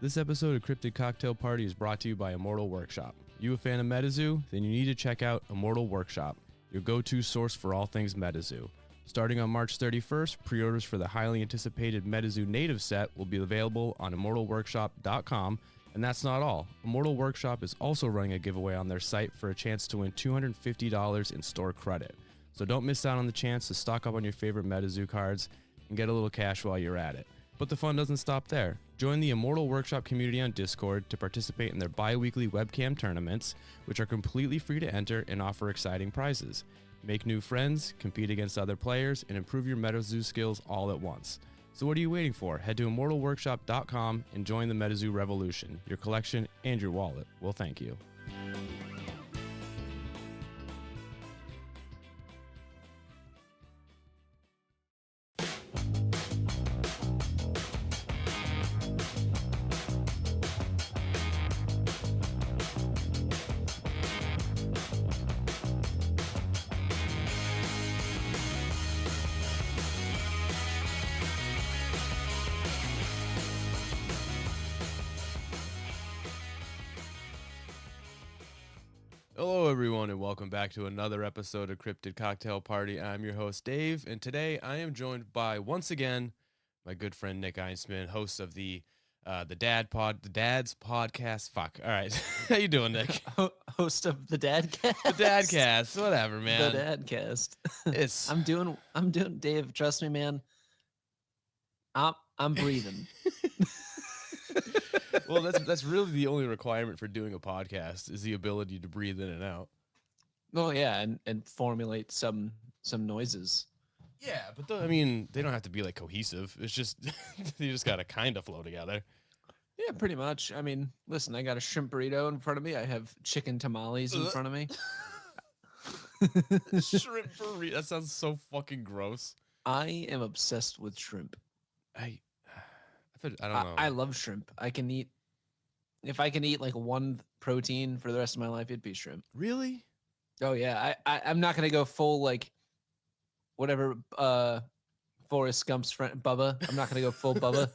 This episode of Cryptid Cocktail Party is brought to you by Immortal Workshop. You a fan of MetaZoo? Then you need to check out Immortal Workshop, your go-to source for all things MetaZoo. Starting on March 31st, pre-orders for the highly anticipated MetaZoo native set will be available on immortalworkshop.com, and that's not all. Immortal Workshop is also running a giveaway on their site for a chance to win $250 in store credit. So don't miss out on the chance to stock up on your favorite MetaZoo cards and get a little cash while you're at it. But the fun doesn't stop there. Join the Immortal Workshop community on Discord to participate in their bi-weekly webcam tournaments, which are completely free to enter and offer exciting prizes. Make new friends, compete against other players, and improve your MetaZoo skills all at once. So what are you waiting for? Head to immortalworkshop.com and join the MetaZoo revolution. Your collection and your wallet will thank you. Hello everyone and welcome back to another episode of Cryptid Cocktail Party. I'm your host Dave, and today I am joined by, once again, my good friend Nick Einsman, host of the Dad's Podcast. Fuck. All right. How you doing, Nick? Host of the Dadcast. The Dadcast. Whatever, man. The Dadcast. It's I'm doing Dave, trust me, man. I'm breathing. Well, that's really the only requirement for doing a podcast is the ability to breathe in and out. Oh yeah, and formulate some noises. Yeah, but I mean, they don't have to be like cohesive. It's just you just gotta kind of flow together. Yeah, pretty much. I mean, listen, I got a shrimp burrito in front of me. I have chicken tamales in front of me. Shrimp burrito. That sounds so fucking gross. I am obsessed with shrimp. I don't know. I love shrimp. If I can eat like one protein for the rest of my life, it'd be shrimp. Really? Oh yeah. I'm not gonna go full like whatever Forrest Gump's friend Bubba. I'm not gonna go full Bubba,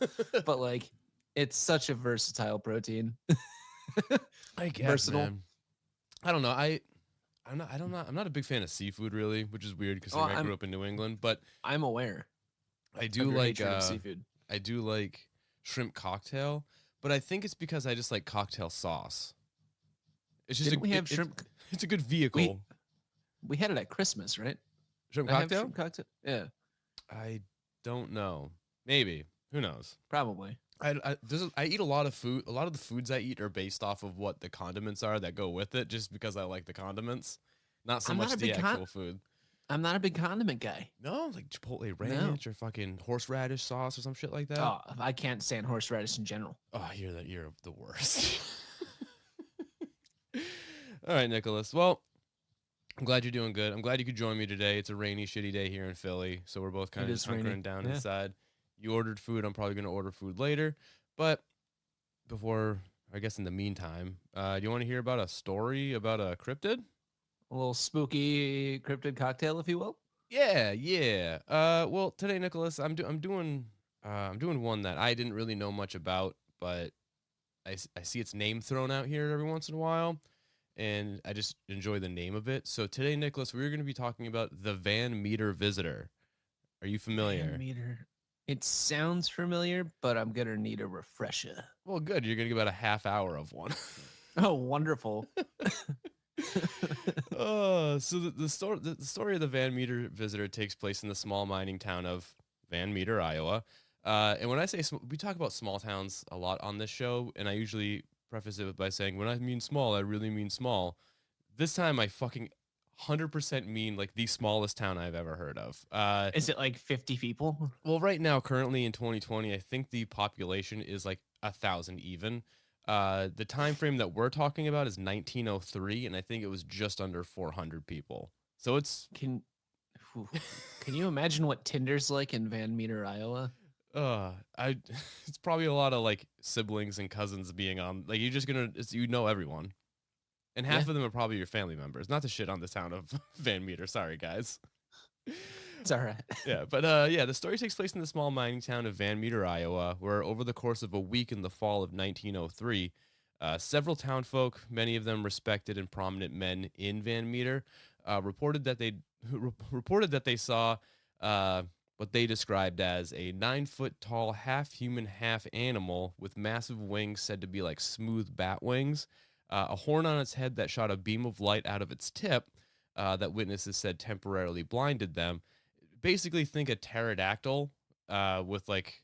but like it's such a versatile protein. I guess, versatile. Man. I don't know. I'm not a big fan of seafood really, which is weird because I grew up in New England. But I'm aware. I do like seafood. I do like shrimp cocktail, but I think it's because I just like cocktail sauce. It's just shrimp. It's a good vehicle. We had it at Christmas, right? Shrimp cocktail? Shrimp cocktail? Yeah. I don't know. Maybe. Who knows? Probably. I eat a lot of food. A lot of the foods I eat are based off of what the condiments are that go with it, just because I like the condiments, not so much the actual food. I'm not a big condiment guy. No, like Chipotle ranch or fucking horseradish sauce or some shit like that. Oh, I can't stand horseradish in general. Oh, you're the worst. All right, Nicholas. Well, I'm glad you're doing good. I'm glad you could join me today. It's a rainy, shitty day here in Philly, so we're both kind of just hunkering down inside. You ordered food. I'm probably going to order food later. But before, I guess in the meantime, do you want to hear about a story about a cryptid? A little spooky cryptid cocktail, if you will. Yeah. Well, today, Nicholas, I'm doing one that I didn't really know much about, but I see its name thrown out here every once in a while, and I just enjoy the name of it. So today, Nicholas, we're going to be talking about the Van Meter Visitor. Are you familiar? Van Meter. It sounds familiar, but I'm gonna need a refresher. Well, good. You're gonna get about a half hour of one. Oh, wonderful. So the story of the Van Meter Visitor takes place in the small mining town of Van Meter, Iowa. And when I say we talk about small towns a lot on this show, and I usually preface it by saying when I mean small, I really mean small. This time I fucking 100% mean like the smallest town I've ever heard of. Is it like 50 people? Well, right now, currently in 2020, I think the population is like 1,000 even. The time frame that we're talking about is 1903, and I think it was just under 400 people. So it's can you imagine what Tinder's like in Van Meter, Iowa? It's probably a lot of like siblings and cousins being on. Like you know everyone. And half of them are probably your family members. Not to shit on the town of Van Meter. Sorry, guys. It's all right. Yeah, but the story takes place in the small mining town of Van Meter, Iowa, where over the course of a week in the fall of 1903, several townfolk, many of them respected and prominent men in Van Meter, reported that reported that they saw what they described as a 9 foot tall, half human, half animal with massive wings said to be like smooth bat wings, a horn on its head that shot a beam of light out of its tip that witnesses said temporarily blinded them. Basically, think a pterodactyl with like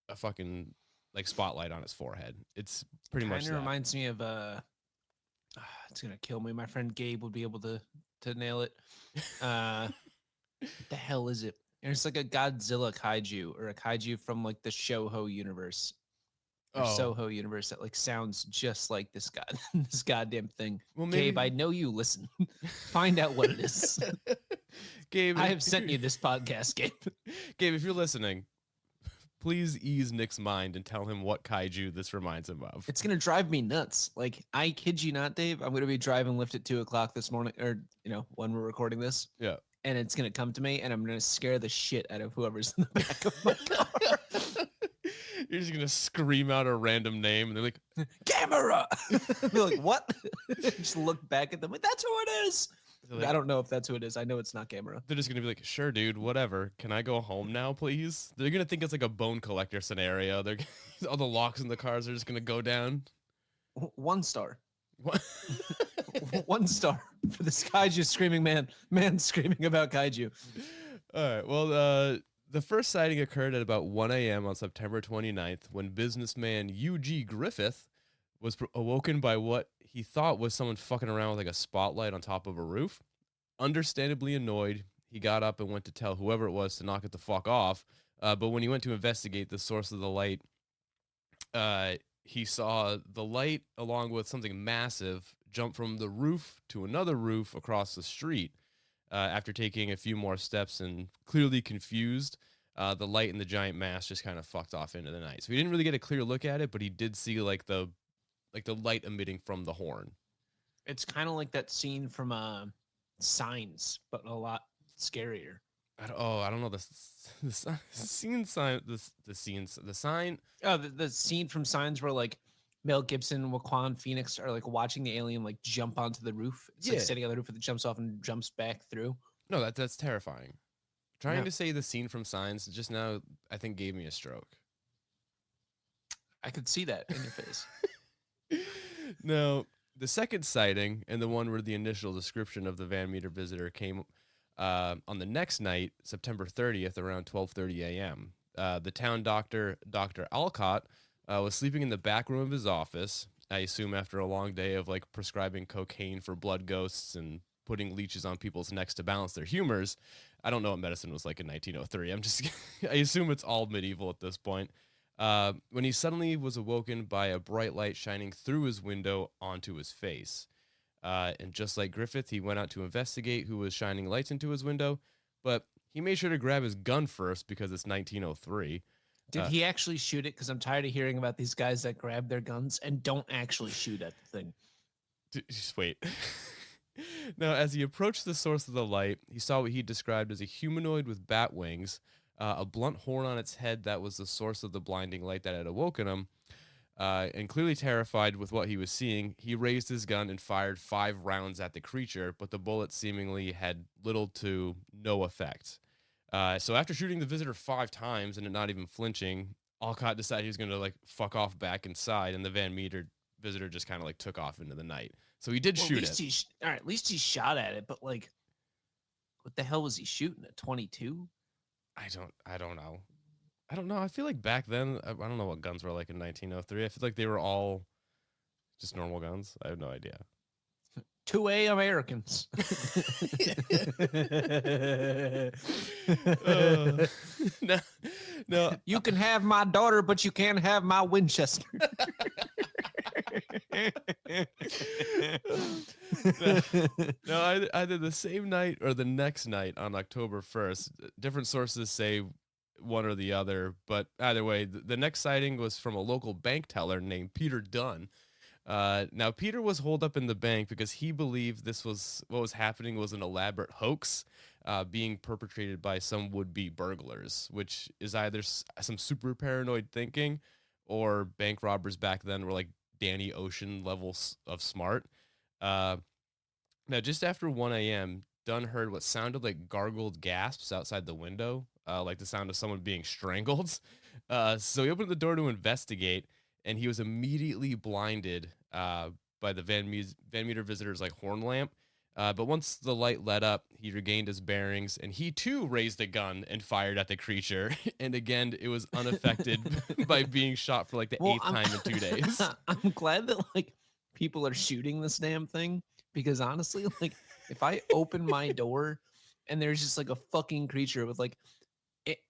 a fucking like spotlight on its forehead. It's pretty much Kind of reminds me of it's gonna kill me. My friend Gabe would be able to nail it. What the hell is it? It's like a Godzilla kaiju or a kaiju from like the Shoho universe or Soho universe that like sounds just like this this goddamn thing. Well, Gabe, I know you listen. Find out what it is. Gabe, I have sent you this podcast, Gabe. Gabe, if you're listening, please ease Nick's mind and tell him what kaiju this reminds him of. It's gonna drive me nuts. Like, I kid you not, Dave. I'm gonna be driving Lyft at 2:00 this morning, or when we're recording this. Yeah. And it's gonna come to me, and I'm gonna scare the shit out of whoever's in the back of my car. You're just gonna scream out a random name, and they're like, "Camera!" They're like, "What?" Just look back at them. Like, that's who it is. Like, I don't know if that's who it is. I know it's not Camera. They're just gonna be like, "Sure, dude, whatever. Can I go home now, please?" They're gonna think it's like a bone collector scenario. They're all the locks in the cars are just gonna go down. 1 star. What? 1 star for this kaiju screaming man screaming about kaiju. All right. Well, the first sighting occurred at about 1 a.m. on September 29th when businessman U.G. Griffith was awoken by what he thought was someone fucking around with like a spotlight on top of a roof. Understandably annoyed, he got up and went to tell whoever it was to knock it the fuck off. But when he went to investigate the source of the light, he saw the light along with something massive jump from the roof to another roof across the street. After taking a few more steps and clearly confused, the light and the giant mass just kind of fucked off into the night. So he didn't really get a clear look at it, but he did see like the light emitting from the horn. It's kind of like that scene from Signs, but a lot scarier. I don't know the sign. Oh, the scene from Signs where like Mel Gibson and Joaquin Phoenix are like watching the alien like jump onto the roof. It's like sitting on the roof and it jumps off and jumps back through. No, that's terrifying. Trying to say the scene from Signs just now, I think gave me a stroke. I could see that in your face. No, the second sighting and the one where the initial description of the Van Meter visitor came on the next night, September 30th, around 12:30 a.m. The town doctor, Dr. Alcott, was sleeping in the back room of his office, I assume after a long day of like prescribing cocaine for blood ghosts and putting leeches on people's necks to balance their humors. I don't know what medicine was like in 1903. I assume it's all medieval at this point. When he suddenly was awoken by a bright light shining through his window onto his face. And just like Griffith, he went out to investigate who was shining lights into his window, but he made sure to grab his gun first because it's 1903. Did he actually shoot it? Because I'm tired of hearing about these guys that grab their guns and don't actually shoot at the thing. Just wait. Now, as he approached the source of the light, he saw what he described as a humanoid with bat wings, a blunt horn on its head that was the source of the blinding light that had awoken him. And clearly terrified with what he was seeing, he raised his gun and fired 5 rounds at the creature, but the bullets seemingly had little to no effect. So after shooting the visitor 5 times and it not even flinching, Alcott decided he was going to like fuck off back inside, and the Van Meter visitor just kind of like took off into the night. So he did shoot it. All right, at least he shot at it, but like, what the hell was he shooting at 22? I don't know. I don't know. I feel like back then, I don't know what guns were like in 1903. I feel like they were all just normal guns. I have no idea. 2A Americans. No. You can have my daughter, but you can't have my Winchester. No, either the same night or the next night on October 1st. Different sources say one or the other, but either way, the next sighting was from a local bank teller named Peter Dunn. Now, Peter was holed up in the bank because he believed what was happening was an elaborate hoax. being perpetrated by some would-be burglars, which is either some super paranoid thinking or bank robbers back then were like Danny Ocean levels of smart. Now, just after 1 a.m., Dunn heard what sounded like gargled gasps outside the window, like the sound of someone being strangled. So he opened the door to investigate, and he was immediately blinded by the Van Meter visitor's like horn lamp. But once the light lit up, he regained his bearings, and he too raised a gun and fired at the creature. And again, it was unaffected by being shot for like the eighth time in 2 days. I'm glad that like people are shooting this damn thing, because honestly, like if I open my door and there's just like a fucking creature with like it,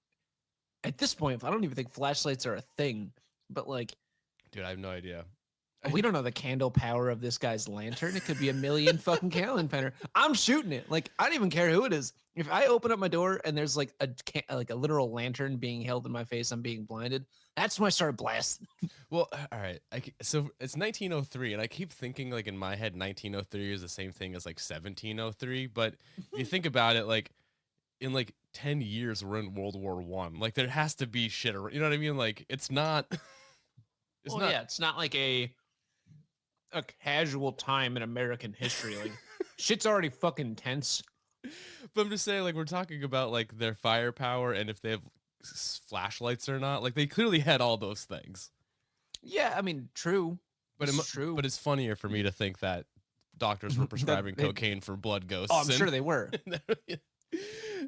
at this point, I don't even think flashlights are a thing, but like, dude, I have no idea. We don't know the candle power of this guy's lantern. It could be a million fucking candle power. I'm shooting it. Like, I don't even care who it is. If I open up my door and there's like a literal lantern being held in my face, I'm being blinded. That's when I start blasting. Well, all right. So it's 1903, and I keep thinking like in my head, 1903 is the same thing as like 1703. But you think about it, like in like 10 years, we're in World War I. Like there has to be shit. You know what I mean? Like it's not. It's not like a casual time in American history. Like shit's already fucking tense. But I'm just saying, like, we're talking about like their firepower and if they have flashlights or not. Like they clearly had all those things. Yeah, I mean, true. But it's true. But it's funnier for me to think that doctors were prescribing cocaine for blood ghosts. Oh, I'm sure they were.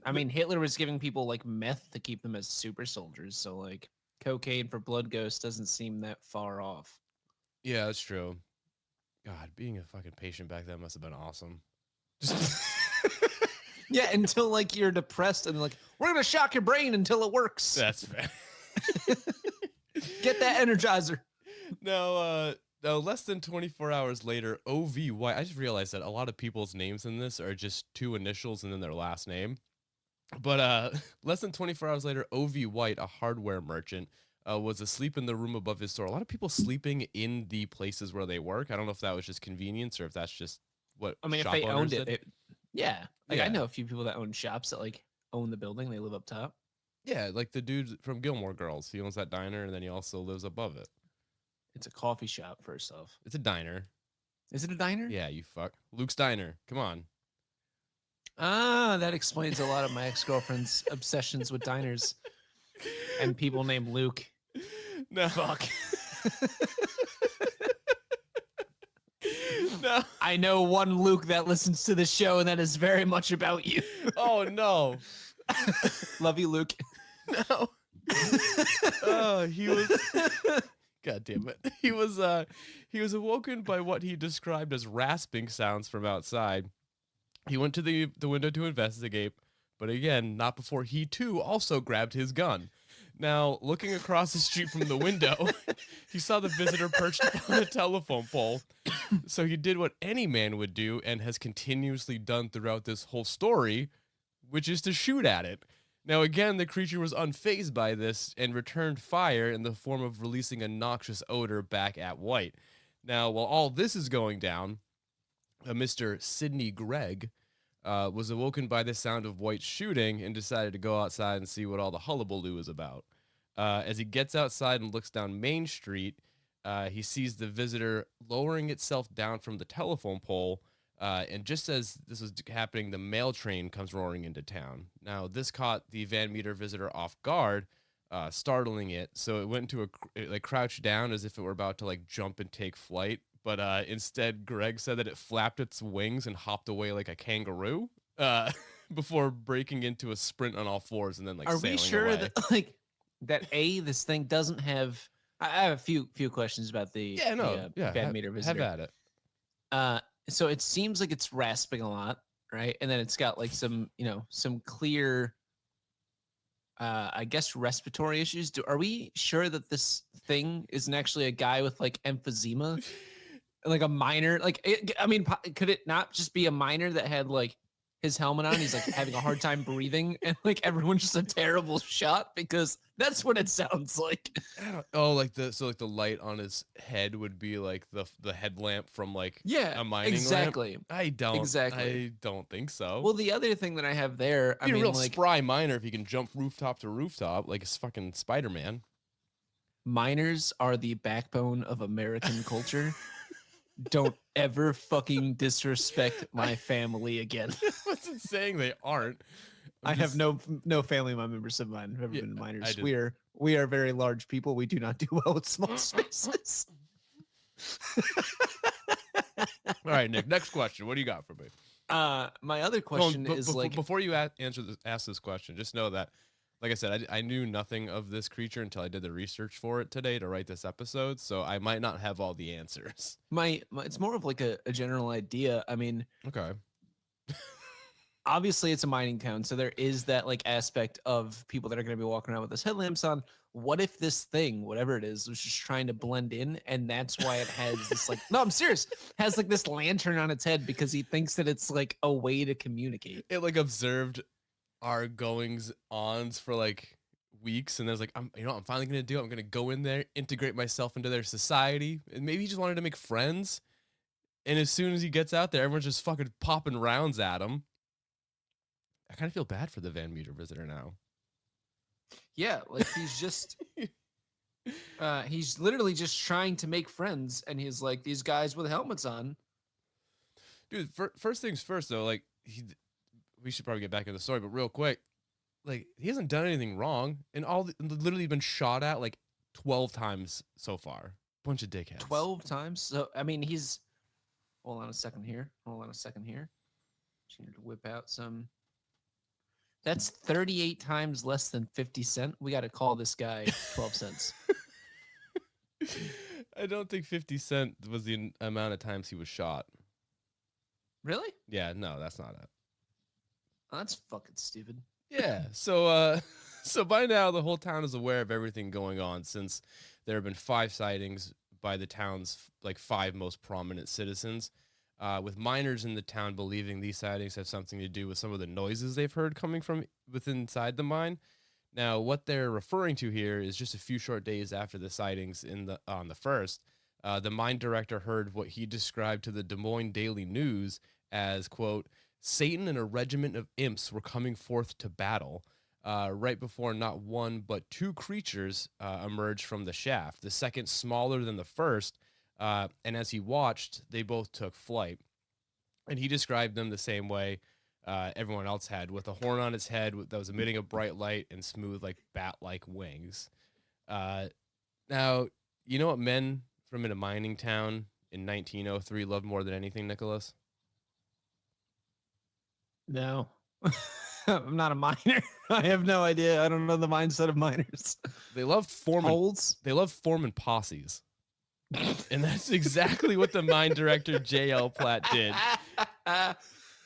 I mean, Hitler was giving people like meth to keep them as super soldiers. So like cocaine for blood ghosts doesn't seem that far off. Yeah, that's true. God, being a fucking patient back then must have been awesome. Yeah, until like you're depressed and like, we're gonna shock your brain until it works. That's fair. Get that Energizer. Now, less than 24 hours later, OVY. I just realized that a lot of people's names in this are just two initials and then their last name. But less than 24 hours later, O.V. White, a hardware merchant, was asleep in the room above his store. A lot of people sleeping in the places where they work. I don't know if that was just convenience or if that's just what. I mean, if they owned it, yeah. Like I know a few people that own shops that like own the building. They live up top. Yeah, like the dude from Gilmore Girls. He owns that diner, and then he also lives above it. It's a coffee shop, first off. It's a diner. Is it a diner? Yeah, you fuck. Luke's Diner. Come on. Ah, that explains a lot of my ex-girlfriend's obsessions with diners and people named Luke. No. Fuck. No. I know one Luke that listens to the show, and that is very much about you. Oh, no. Love you, Luke. No. Oh, he was... God damn it. He was awoken by what he described as rasping sounds from outside. He went to the window to investigate, but again, not before he too also grabbed his gun. Now, looking across the street from the window, he saw the visitor perched on a telephone pole. So he did what any man would do and has continuously done throughout this whole story, which is to shoot at it. Now, again, the creature was unfazed by this and returned fire in the form of releasing a noxious odor back at White. Now, while all this is going down, Mr. Sidney Gregg was awoken by the sound of White shooting and decided to go outside and see what all the hullabaloo is about. As he gets outside and looks down Main Street, he sees the visitor lowering itself down from the telephone pole. And just as this was happening, the mail train comes roaring into town. Now, this caught the Van Meter visitor off guard, startling it. So it went into it crouched down as if it were about to like jump and take flight. But instead, Greg said that it flapped its wings and hopped away like a kangaroo before breaking into a sprint on all fours and then like. Are we sure away. that this thing doesn't have? I have a few questions about the Van Meter visitor. Have at it. So it seems like it's rasping a lot, right? And then it's got like some clear, I guess, respiratory issues. Are we sure that this thing isn't actually a guy with like emphysema? Like a minor, could it not just be a minor that had like his helmet on. He's like having a hard time breathing, and like everyone's just a terrible shot because that's what it sounds like. Oh, like the light on his head would be like the headlamp from like a mining exactly. lamp. I don't think so. Well, the other thing that I have there, Be a real spry miner if you can jump rooftop to rooftop like it's fucking Spider-Man. Miners are the backbone of American culture. Don't ever fucking disrespect my family again. I wasn't saying they aren't. I have no family members of mine who have been miners. We are very large people. We do not do well with small spaces. All right, Nick. Next question. What do you got for me? My other question is before you ask this question, just know that, like I said, I knew nothing of this creature until I did the research for it today to write this episode, so I might not have all the answers. My it's more of like a general idea. I mean, okay. Obviously, it's a mining town, so there is that like aspect of people that are going to be walking around with this headlamps on. What if this thing, whatever it is, was just trying to blend in, and that's why it has this like no, I'm serious, has like this lantern on its head because he thinks that it's like a way to communicate. It like observed our goings ons for like weeks, and there's like, I'm finally gonna do it. I'm gonna go in there, integrate myself into their society, and maybe he just wanted to make friends. And as soon as he gets out there, everyone's just fucking popping rounds at him. I kind of feel bad for the Van Meter visitor now. Yeah, like he's just he's literally just trying to make friends, and he's like these guys with helmets on. Dude, first things first though, like we should probably get back into the story, but real quick, like he hasn't done anything wrong, and literally been shot at like 12 times so far. Bunch of dickheads. 12 times. So I mean, he's. Hold on a second here. Just need to whip out some. That's 38 times less than 50 cents. We got to call this guy 12 cents. I don't think 50 cent was the amount of times he was shot. Really? Yeah, no, that's not it. Oh, that's fucking stupid. Yeah. So by now the whole town is aware of everything going on, since there have been 5 sightings by the town's like 5 most prominent citizens, with miners in the town believing these sightings have something to do with some of the noises they've heard coming from within inside the mine. Now, what they're referring to here is just a few short days after the sightings on the first, the mine director heard what he described to the Des Moines Daily News as, quote, Satan and a regiment of imps were coming forth to battle, right before not one but 2 creatures emerged from the shaft, the second smaller than the first, and as he watched, they both took flight. And he described them the same way everyone else had, with a horn on its head that was emitting a bright light and smooth, like bat-like wings. Now, you know what men from in a mining town in 1903 loved more than anything, Nicholas? No. I'm not a miner. I have no idea. I don't know the mindset of miners. They loved forming Holds. They loved forming posses. And that's exactly what the mine director J.L. Platt did.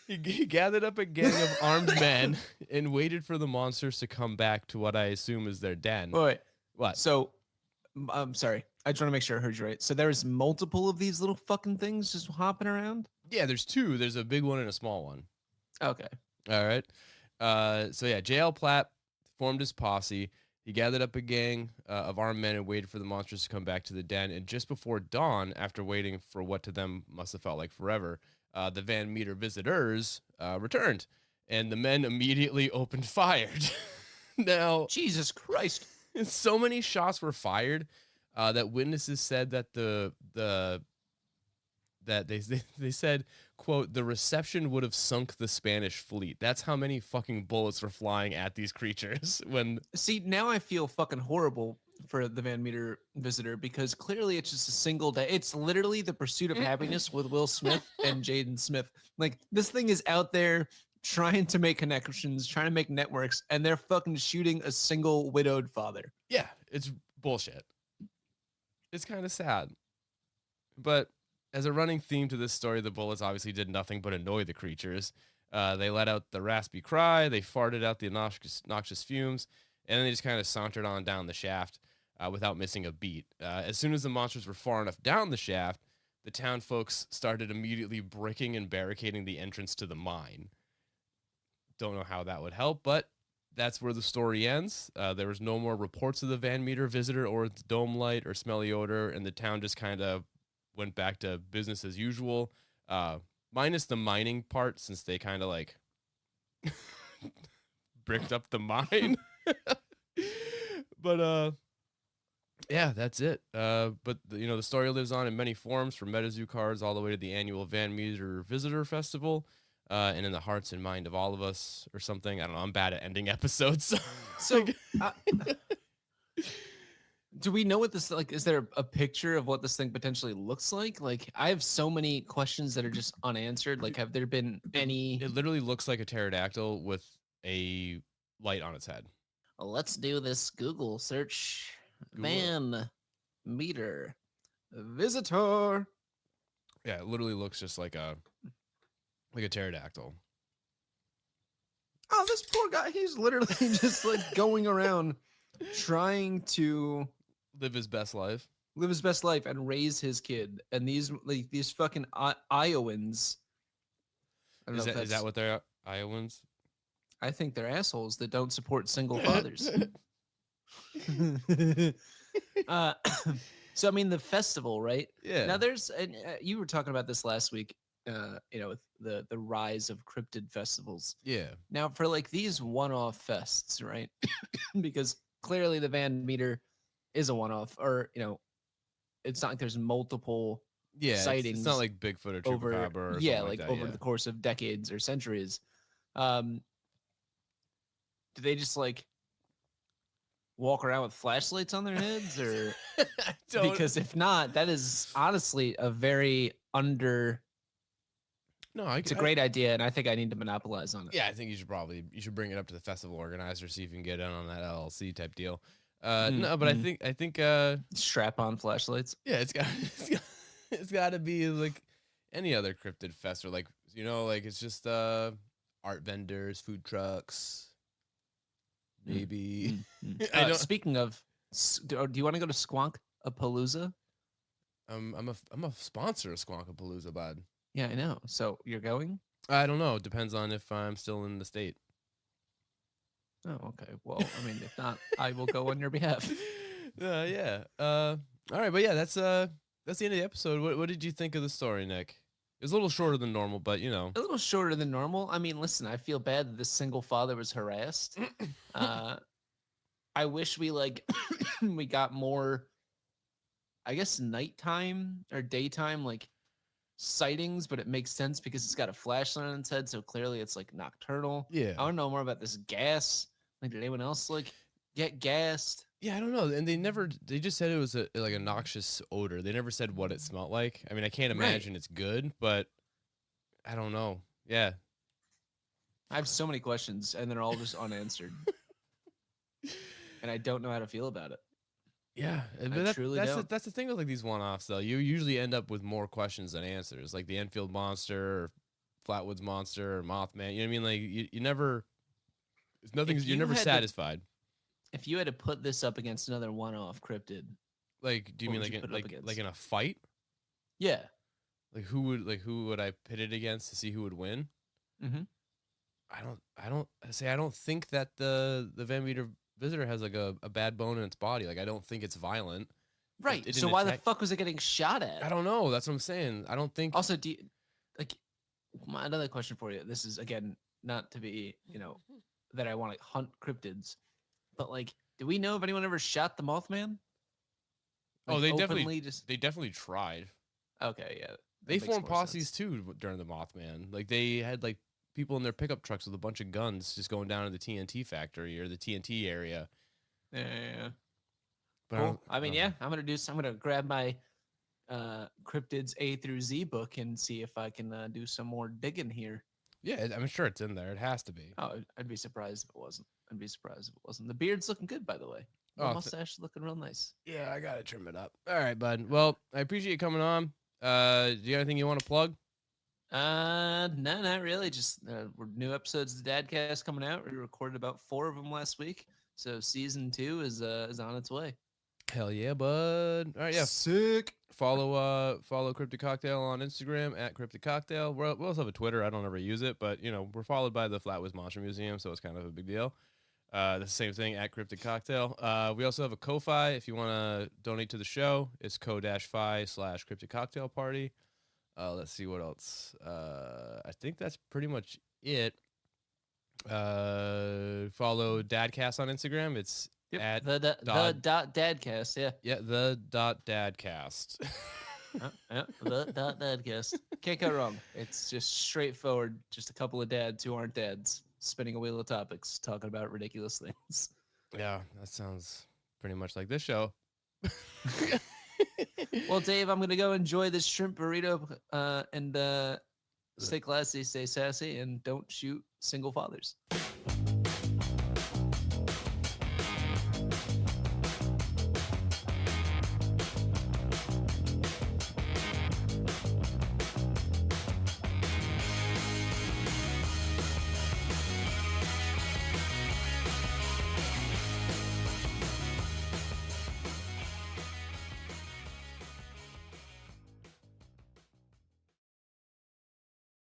He gathered up a gang of armed men and waited for the monsters to come back to what I assume is their den. Wait. What? So, I'm sorry. I just want to make sure I heard you right. So there's multiple of these little fucking things just hopping around? Yeah, there's 2. There's a big one and a small one. Okay. All right. So yeah, J.L. Platt formed his posse. He gathered up a gang of armed men and waited for the monsters to come back to the den. And just before dawn, after waiting for what to them must have felt like forever, the Van Meter visitors returned, and the men immediately opened fire. Now, Jesus Christ! So many shots were fired that witnesses said that they said, quote, the reception would have sunk the Spanish fleet. That's how many fucking bullets were flying at these creatures. See, now I feel fucking horrible for the Van Meter visitor, because clearly it's just a single day. It's literally The Pursuit of Happiness with Will Smith and Jaden Smith. Like, this thing is out there trying to make connections, trying to make networks, and they're fucking shooting a single widowed father. Yeah, it's bullshit. It's kind of sad. But as a running theme to this story, the bullets obviously did nothing but annoy the creatures. They let out the raspy cry, they farted out the noxious fumes, and then they just kind of sauntered on down the shaft without missing a beat. As soon as the monsters were far enough down the shaft, the town folks started immediately bricking and barricading the entrance to the mine. don't know how that would help, but that's where the story ends. There was no more reports of the Van Meter visitor or its dome light or smelly odor, and the town just kind of went back to business as usual, minus the mining part, since they kind of like bricked up the mine. But yeah, that's it. But the story lives on in many forms, from MetaZoo cards all the way to the annual Van Meter Visitor Festival, and in the hearts and mind of all of us, or something. I don't know. I'm bad at ending episodes. So, do we know what this like? Is there a picture of what this thing potentially looks like? Like, I have so many questions that are just unanswered. Like, have there been any? It literally looks like a pterodactyl with a light on its head. Let's do this Google search. Google Van Meter Visitor. Yeah, it literally looks just like a pterodactyl. Oh, this poor guy. He's literally just like going around trying to Live his best life. and raise his kid. And these fucking Iowans. I don't know if Is that what they're Iowans? I think they're assholes that don't support single fathers. So I mean, the festival, right? Yeah. Now there's, and you were talking about this last week. With the rise of cryptid festivals. Yeah. Now for like these one-off fests, right? Because clearly the Van Meter is a one-off, or it's not like there's multiple sightings. It's not like Bigfoot or Chupacabra or something like that, over the course of decades or centuries. Do they just like walk around with flashlights on their heads, or because if not, that is honestly a very it's a great idea, and I think I need to monopolize on it. Yeah, I think you should bring it up to the festival organizer, see if you can get in on that LLC type deal. No, but I think strap on flashlights. Yeah, it's got to be like any other cryptid fest, or like it's just art vendors, food trucks, maybe. Speaking of, do you want to go to Squonk-a-Palooza? I'm a sponsor of Squonk-a-Palooza, bud. Yeah, I know. So you're going? I don't know. It depends on if I'm still in the state. Oh, okay. Well, I mean, if not, I will go on your behalf. Yeah. All right, but yeah, that's the end of the episode. What did you think of the story, Nick? It was a little shorter than normal, but a little shorter than normal. I mean, listen, I feel bad that this single father was harassed. I wish we we got more, I guess, nighttime or daytime sightings, but it makes sense because it's got a flashlight on its head, so clearly it's nocturnal. Yeah. I want to know more about this gas. Did anyone else get gassed? Yeah, I don't know. And they just said it was a noxious odor. They never said what it smelled like. I mean, I can't imagine it's good, but I don't know. Yeah. I have so many questions and they're all just unanswered. And I don't know how to feel about it. Yeah, I truly don't. That's the thing with these one-offs, though. You usually end up with more questions than answers, like the Enfield monster, or Flatwoods monster, or Mothman. You know what I mean? You never. It's nothing. You're never satisfied. If you had to put this up against another one-off cryptid, do you mean like in a fight? Yeah. Who would I pit it against to see who would win? Mm-hmm. I don't think that the Van Meter Visitor has a bad bone in its body. I don't think it's violent. Right. So why the fuck was it getting shot at? I don't know. That's what I'm saying. I don't think. Also, another question for you. This is again not to be that I want to hunt cryptids, but do we know if anyone ever shot the Mothman? They definitely tried. Okay, yeah. They formed posses too during the Mothman. They had people in their pickup trucks with a bunch of guns just going down to the TNT factory or the TNT area. Yeah. But cool. I'm gonna grab my cryptids A through Z book and see if I can do some more digging here. Yeah, I'm sure it's in there. It has to be. Oh, I'd be surprised if it wasn't. The beard's looking good, by the way. The mustache looking real nice. Yeah, I gotta trim it up. All right, bud. Well, I appreciate you coming on. Do you have anything you want to plug? No, not really. Just we're new episodes of the Dadcast coming out. We recorded about 4 of them last week, so season 2 is on its way. Hell yeah, bud. All right, yeah. Sick. Follow Cryptid Cocktail on Instagram at Cryptid Cocktail. We also have a Twitter. I don't ever use it, but we're followed by the Flatwoods Monster Museum, so it's kind of a big deal. The same thing at Cryptid Cocktail. We also have a Ko-Fi if you want to donate to the show. It's ko-fi/Cryptid Cocktail Party. Let's see what else. I think that's pretty much it. Follow Dadcast on Instagram. It's at the dadcast. Yeah, the dadcast. The dadcast. Can't go wrong. It's just straightforward. Just a couple of dads who aren't dads spinning a wheel of topics, talking about ridiculous things. Yeah, that sounds pretty much like this show. Well, Dave, I'm gonna go enjoy this shrimp burrito and stay classy, stay sassy, and don't shoot single fathers.